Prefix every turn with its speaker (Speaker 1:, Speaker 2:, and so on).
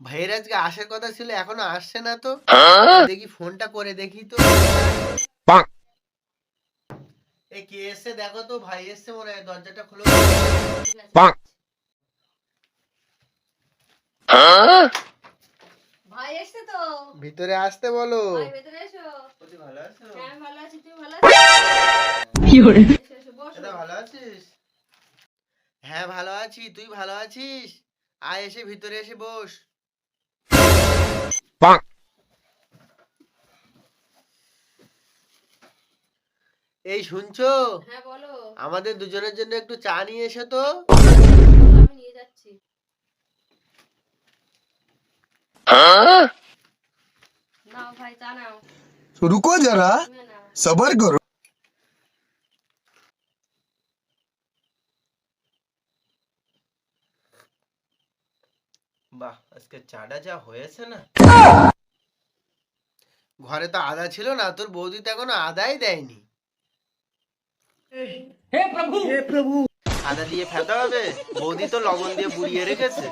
Speaker 1: ভাইয়ের আজকে আসার কথা ছিল, এখনো আসছে না তো। দেখি ফোনটা করে দেখি তো। এ কে এসছে দেখো তো, ভাই এসছে মনে হয়, দরজাটা খোলো।
Speaker 2: ঠিক আছে। ভাই এসছে তো।
Speaker 1: ভিতরে আসতে বলো।
Speaker 2: ভাই ভেতরে এসো।
Speaker 1: বৌদি ভালো আছো?
Speaker 2: হ্যাঁ আমি ভালো আছি, তুমি ভালো আছো? কি করে? এসো এসো বসো।
Speaker 1: দাদা ভালো আছিস? হ্যাঁ ভালো আছি, তুই ভালো আছিস? আয়, এসে ভিতরে এসে বস। এই শুনছো?
Speaker 2: হ্যাঁ বলো।
Speaker 1: আমাদের দুজনের জন্য একটু চা নিয়ে এসো তো।
Speaker 2: আমি নিয়ে যাচ্ছি। নাও ভাই চা নাও।
Speaker 3: रुको जरा
Speaker 2: তুমি নাও।
Speaker 3: सबर करो।
Speaker 1: বাহ, আজকে চাটা যা হয়েছে না। ঘরে তো আদা ছিল না, তোর বৌদি তো এখনো আদাই দেয়নি। আদা দিয়ে ফেটা হবে? বৌদি তো লবণ দিয়ে বুড়িয়ে রেখেছে।